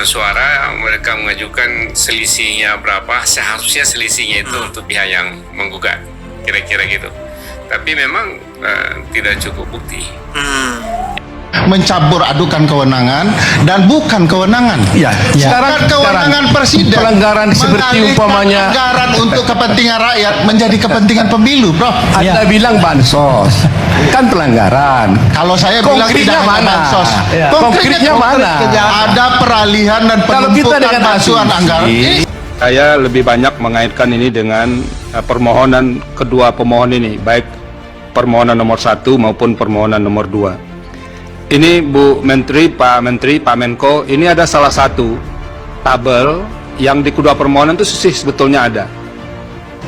perolehan suara, mereka mengajukan selisihnya berapa, seharusnya selisihnya itu untuk pihak yang menggugat, kira-kira gitu. Tapi memang tidak cukup bukti. Mencampur adukan kewenangan dan bukan kewenangan. Ya. Sekarang kewenangan presiden pelanggaran seperti umpamanya anggaran untuk kepentingan rakyat menjadi kepentingan pemilu, Bro. Anda bilang bansos kan pelanggaran. Kalau saya bilang tidak ada bansos. Konkretnya mana? Ada peralihan dan penumpukan bantuan anggaran. Saya lebih banyak mengaitkan ini dengan permohonan kedua pemohon ini, baik permohonan nomor 1 maupun permohonan nomor 2. Ini Bu Menteri, Pak Menko, ini ada salah satu tabel yang di kedua permohonan itu sebetulnya ada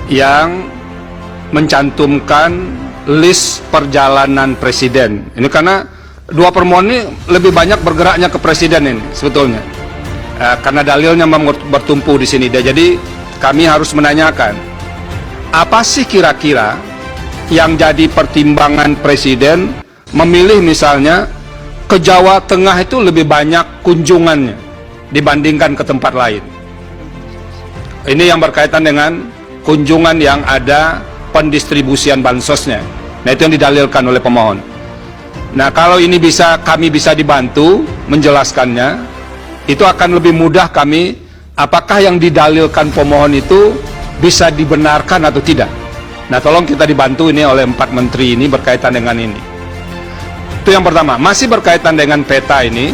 yang mencantumkan list perjalanan presiden. Ini karena dua permohonan ini lebih banyak bergeraknya ke presiden ini sebetulnya, karena dalilnya bertumpu di sini. Jadi kami harus menanyakan, apa sih kira-kira yang jadi pertimbangan presiden memilih misalnya ke Jawa Tengah itu lebih banyak kunjungannya dibandingkan ke tempat lain. Ini yang berkaitan dengan kunjungan yang ada pendistribusian bansosnya. Nah, itu yang didalilkan oleh pemohon. Nah, kalau ini kami bisa dibantu menjelaskannya, itu akan lebih mudah kami, apakah yang didalilkan pemohon itu bisa dibenarkan atau tidak. Nah, tolong kita dibantu ini oleh 4 menteri ini berkaitan dengan ini. Itu yang pertama. Masih berkaitan dengan peta ini,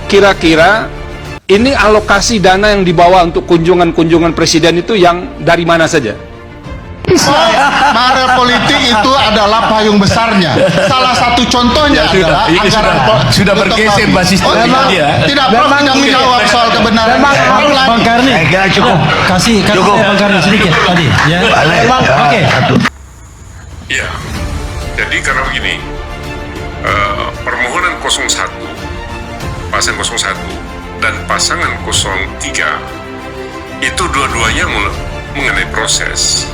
kira-kira ini alokasi dana yang dibawa untuk kunjungan-kunjungan presiden itu yang dari mana saja? Mahar politik itu adalah payung besarnya. Salah satu contohnya adalah anggaran sudah bergeser basis tidak menjawab soal kebenaran. Bang Karni, cukup. Kasih Bang Karni sedikit tadi. Ya. Oke. Ya, jadi karena begini, permohonan 01, pasangan 01 dan pasangan 03 itu dua-duanya mengenai proses,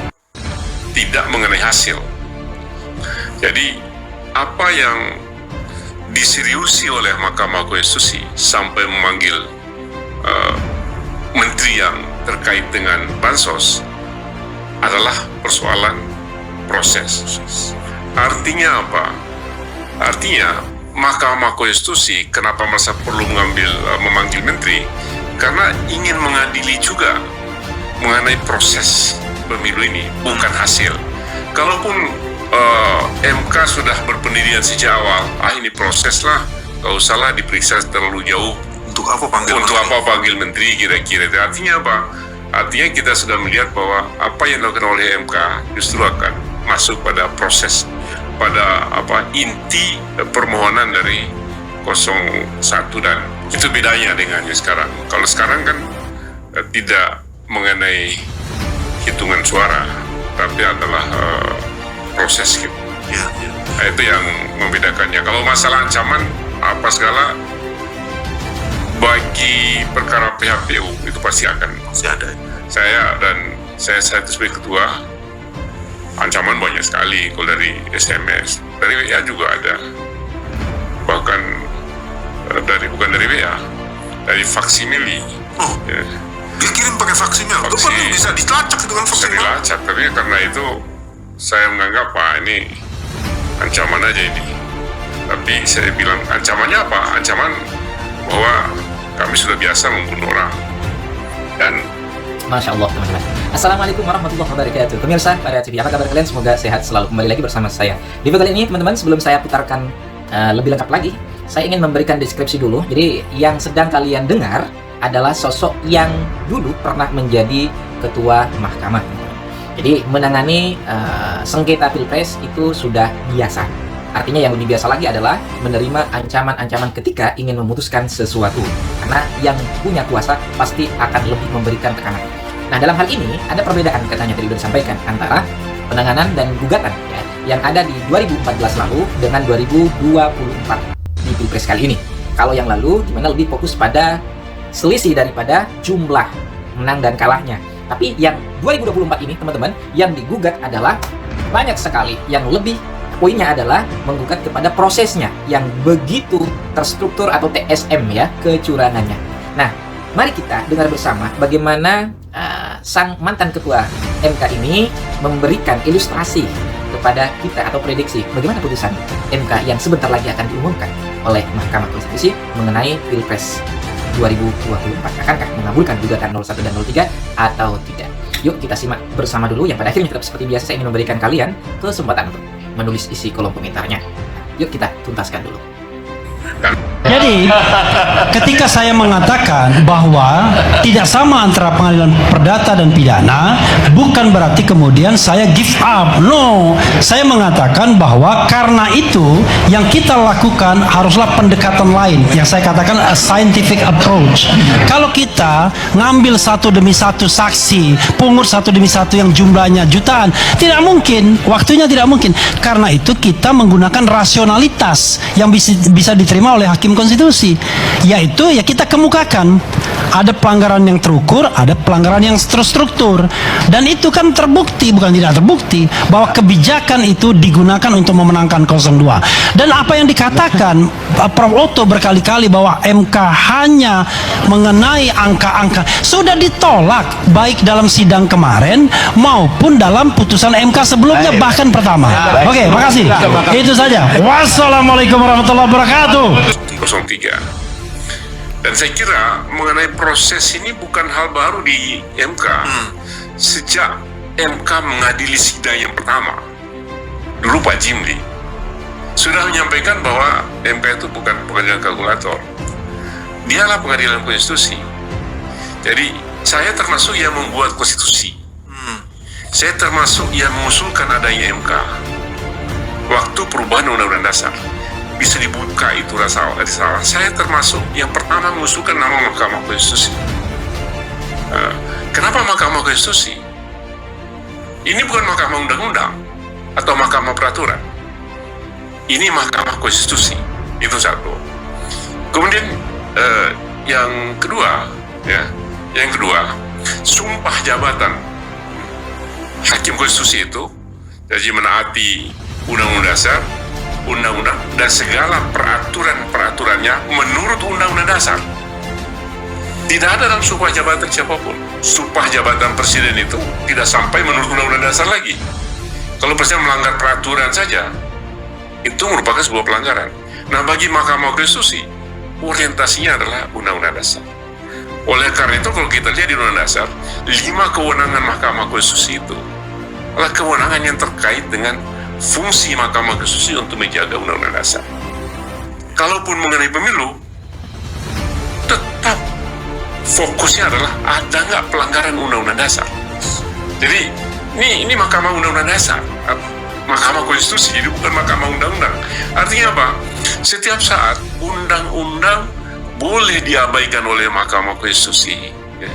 tidak mengenai hasil. Jadi apa yang diseriusi oleh Mahkamah Konstitusi sampai memanggil menteri yang terkait dengan bansos adalah persoalan proses. Artinya apa? Artinya Mahkamah Konstitusi kenapa merasa perlu memanggil menteri? Karena ingin mengadili juga mengenai proses pemilu ini, bukan hasil. Kalaupun MK sudah berpendirian sejak awal, ini proses lah, gak usahlah diperiksa terlalu jauh. Untuk apa panggil menteri kira-kira? Artinya apa? Artinya kita sudah melihat bahwa apa yang dilakukan oleh MK justru akan masuk pada proses, pada inti permohonan dari 01, dan itu bedanya dengan yang sekarang. Kalau sekarang kan tidak mengenai hitungan suara, tapi adalah proses gitu. Nah, itu yang membedakannya. Kalau masalah ancaman apa segala, bagi perkara PHPU itu pasti ada. Saya sebagai ketua, ancaman banyak sekali. Kalau dari SMS, dari WA juga ada, bahkan bukan dari WA, dari faksimili. Dikirim pakai faksimil, itu kan bisa dilacak dengan faksimil. Bisa dilacak, tapi karena itu saya menganggap ini ancaman aja ini. Tapi saya bilang ancamannya apa? Ancaman bahwa kami sudah biasa membunuh orang. Dan Masya Allah, teman-teman. Assalamualaikum warahmatullahi wabarakatuh. Pemirsa pada TV, apa kabar kalian? Semoga sehat selalu. Kembali lagi bersama saya. Di video kali ini, teman-teman, sebelum saya putarkan lebih lengkap lagi, saya ingin memberikan deskripsi dulu. Jadi, yang sedang kalian dengar adalah sosok yang dulu pernah menjadi ketua mahkamah. Jadi, menangani sengketa pilpres itu sudah biasa. Artinya yang lebih biasa lagi adalah menerima ancaman-ancaman ketika ingin memutuskan sesuatu. Karena yang punya kuasa pasti akan lebih memberikan tekanan. Nah, dalam hal ini ada perbedaan, katanya tadi sudah disampaikan, antara penanganan dan gugatan yang ada di 2014 lalu dengan 2024 di Pilpres kali ini. Kalau yang lalu dimana lebih fokus pada selisih daripada jumlah menang dan kalahnya. Tapi yang 2024 ini, teman-teman, yang digugat adalah banyak sekali. Yang lebih poinnya adalah menggugat kepada prosesnya yang begitu terstruktur atau TSM ya, kecurangannya. Nah, Mari kita dengar bersama bagaimana sang mantan ketua MK ini memberikan ilustrasi kepada kita atau prediksi bagaimana putusan MK yang sebentar lagi akan diumumkan oleh Mahkamah Konstitusi mengenai Pilpres 2024. Akankah mengabulkan gugatan 01 dan 03 atau tidak? Yuk kita simak bersama dulu. Yang pada akhirnya tetap seperti biasa saya ingin memberikan kalian kesempatan untuk menulis isi kolom komentarnya. Yuk kita tuntaskan dulu. Jadi, ketika saya mengatakan bahwa tidak sama antara pengadilan perdata dan pidana, bukan berarti kemudian saya give up. No, saya mengatakan bahwa karena itu yang kita lakukan haruslah pendekatan lain, yang saya katakan a scientific approach. Kalau kita ngambil satu demi satu saksi, pungut satu demi satu yang jumlahnya jutaan, tidak mungkin, waktunya tidak mungkin. Karena itu kita menggunakan rasionalitas yang bisa diterima oleh hakim konstitusi, yaitu ya kita kemukakan ada pelanggaran yang terukur, ada pelanggaran yang terstruktur, dan itu kan terbukti, bukan tidak terbukti, bahwa kebijakan itu digunakan untuk memenangkan 02. Dan apa yang dikatakan Prof. Otto berkali-kali bahwa MK hanya mengenai angka-angka sudah ditolak baik dalam sidang kemarin maupun dalam putusan MK sebelumnya, bahkan pertama. Oke, makasih. Itu saja. Wassalamualaikum warahmatullahi wabarakatuh. 03. Dan saya kira mengenai proses ini bukan hal baru di MK. Sejak MK mengadili sidang yang pertama, dulu Pak Jimli sudah menyampaikan bahwa MK itu bukan pengadilan kalkulator, dialah pengadilan konstitusi. Jadi saya termasuk yang membuat konstitusi, saya termasuk yang mengusulkan adanya MK waktu perubahan undang-undang dasar. Bisa dibuka itu rasa salah. Saya termasuk yang pertama mengusulkan nama Mahkamah Konstitusi. Kenapa Mahkamah Konstitusi? Ini bukan Mahkamah Undang-Undang atau Mahkamah Peraturan. Ini Mahkamah Konstitusi. Itu satu. Kemudian yang kedua, sumpah jabatan hakim konstitusi itu jadi menaati Undang-Undang Dasar, Undang-Undang dan segala peraturan-peraturannya menurut Undang-Undang Dasar. Tidak ada dalam sumpah jabatan siapapun. Sumpah jabatan presiden itu tidak sampai menurut Undang-Undang Dasar lagi. Kalau presiden melanggar peraturan saja, itu merupakan sebuah pelanggaran. Nah, bagi Mahkamah Konstitusi, orientasinya adalah Undang-Undang Dasar. Oleh karena itu, kalau kita lihat di Undang-Undang Dasar, 5 kewenangan Mahkamah Konstitusi itu adalah kewenangan yang terkait dengan fungsi Mahkamah Konstitusi untuk menjaga Undang-Undang Dasar. Kalaupun mengenai pemilu, tetap fokusnya adalah ada nggak pelanggaran Undang-Undang Dasar. Jadi ini Mahkamah Undang-Undang Dasar, Mahkamah Konstitusi, jadi bukan Mahkamah Undang-Undang. Artinya apa? Setiap saat undang-undang boleh diabaikan oleh Mahkamah Konstitusi, ya,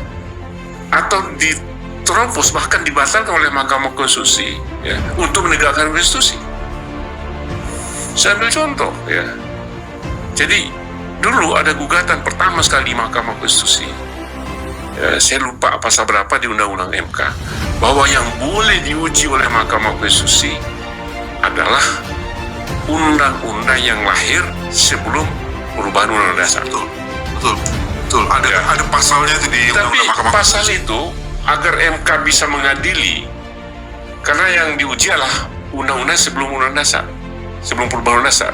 atau diterobos bahkan dibatalkan oleh Mahkamah Konstitusi, ya, untuk menegakkan konstitusi. Saya ambil contoh, ya. Jadi dulu ada gugatan pertama sekali di Mahkamah Konstitusi. Ya, saya lupa pasal berapa di Undang-Undang MK, bahwa yang boleh diuji oleh Mahkamah Konstitusi adalah undang-undang yang lahir sebelum perubahan Undang-Undang Dasar. Betul. Ada pasalnya itu di Tapi Undang-Undang Mahkamah pasal Konstitusi. itu agar MK bisa mengadili, karena yang diuji adalah undang-undang sebelum undang dasar, sebelum perubahan undang dasar.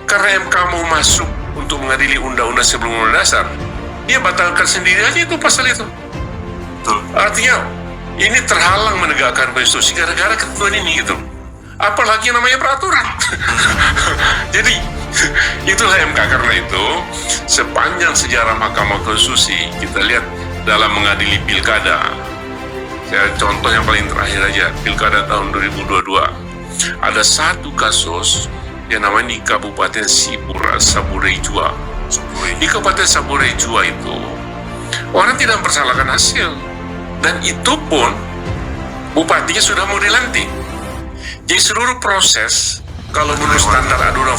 Karena MK mau masuk untuk mengadili undang-undang sebelum undang dasar, dia batalkan sendiri aja itu pasal itu. Betul. Artinya ini terhalang menegakkan konstitusi gara-gara ketentuan ini gitu. Apalagi namanya peraturan. Jadi itulah MK. Karena itu sepanjang sejarah Mahkamah Konstitusi kita lihat dalam mengadili pilkada, saya contoh yang paling terakhir aja, pilkada tahun 2022, ada satu kasus yang namanya di Kabupaten Saburai Jua. Di Kabupaten Saburai Jua itu orang tidak mempersalahkan hasil, dan itu pun bupatinya sudah mau dilantik. Jadi seluruh proses kalau menurut standar aturan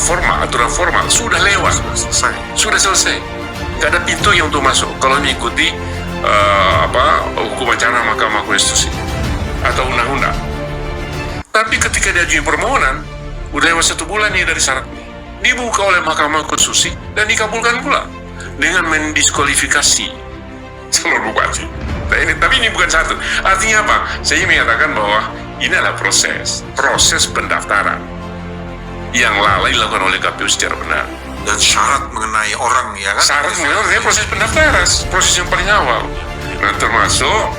formal sudah lewat, sudah selesai. Gak ada pintu yang untuk masuk kalau mengikuti hukum acara Mahkamah Konstitusi atau undang-undang. Tapi ketika diajuin permohonan, udah lewat 1 bulan nih dari syarat ini, dibuka oleh Mahkamah Konstitusi dan dikabulkan pula dengan mendiskualifikasi calon bupati. Tapi ini bukan satu. Artinya apa? Saya menyatakan bahwa ini adalah proses pendaftaran yang lalai dilakukan oleh KPU secara benar. Dan syarat mengenai orang, ya kan? Syarat mengenai proses pendaftaran, proses yang paling awal. Nah, termasuk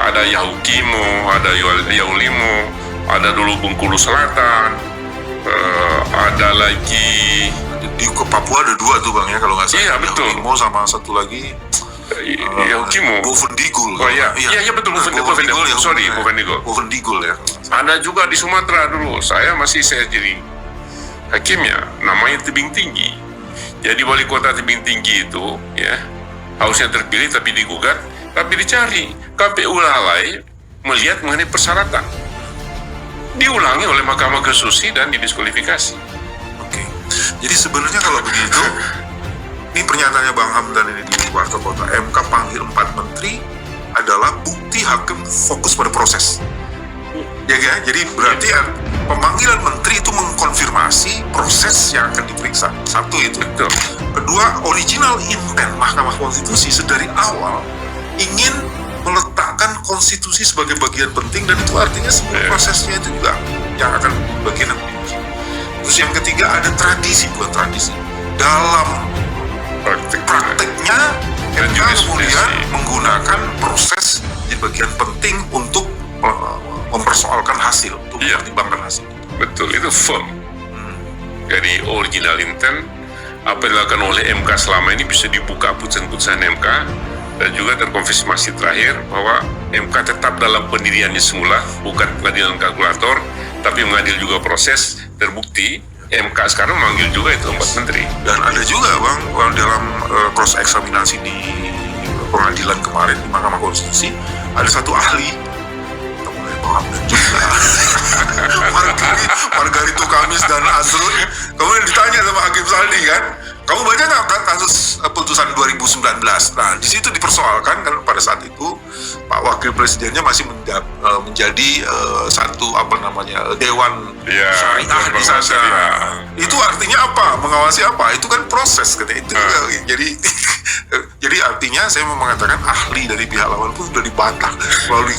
ada Yahukimo, ada Yaulimo, ada dulu Bengkulu Selatan, ada lagi Di Papua ada 2 tuh Bang ya kalau nggak salah. Iya, betul. Yahukimo sama satu lagi Yahukimo. Bovendigul. Oh iya, betul, Bovendigul. Sorry, Bovendigul. Bovendigul ya. Ada juga di Sumatera dulu. Saya jadi hakimnya, namanya Tebing Tinggi. Jadi wali kota Tebing Tinggi itu, ya, harusnya terpilih tapi digugat, tapi dicari. KPU lalai melihat mengenai persyaratan. Diulangi oleh Mahkamah Konstitusi dan didiskualifikasi. Oke. Jadi sebenarnya kalau begitu, ini pernyataannya Bang Hamdan ini di Warta Kota, MK panggil 4 menteri adalah bukti hakim fokus pada proses. Ya kan? Jadi berarti pemanggilan menteri itu mengkonfirmasi proses yang akan diperiksa. Satu itu. Betul. Kedua, original intent Mahkamah Konstitusi sedari awal ingin meletakkan konstitusi sebagai bagian penting, dan itu artinya semua prosesnya itu juga yang akan bagian yang penting. Terus yang ketiga, ada tradisi, bukan tradisi, dalam prakteknya MK kemudian menggunakan proses di bagian penting untuk mempersoalkan hasil, untuk mempertimbangkan hasil. Betul, itu firm. Jadi original intent apa yang dilakukan oleh MK selama ini bisa dibuka putusan-putusan MK, dan juga terkonfirmasi terakhir bahwa MK tetap dalam pendiriannya semula, bukan pengadilan kalkulator, tapi mengadil juga proses. Terbukti MK sekarang memanggil juga itu 4 menteri. Dan ada juga Bang, dalam cross eksaminasi di pengadilan kemarin di Mahkamah Konstitusi, ada satu ahli, temunya Bang Hamdan juga, Margarito Kamis dan Azrul, kemudian ditanya sama Hakim Saldi kan, kamu baca nggak kan kasus putusan 2019? Nah, di situ dipersoalkan kan pada saat itu Pak Wakil Presidennya masih menjadi satu dewan syariah di sana. Itu artinya apa? Mengawasi apa? Itu kan proses katanya. Itu jadi artinya saya mau mengatakan ahli dari pihak lawan pun sudah dibantah melalui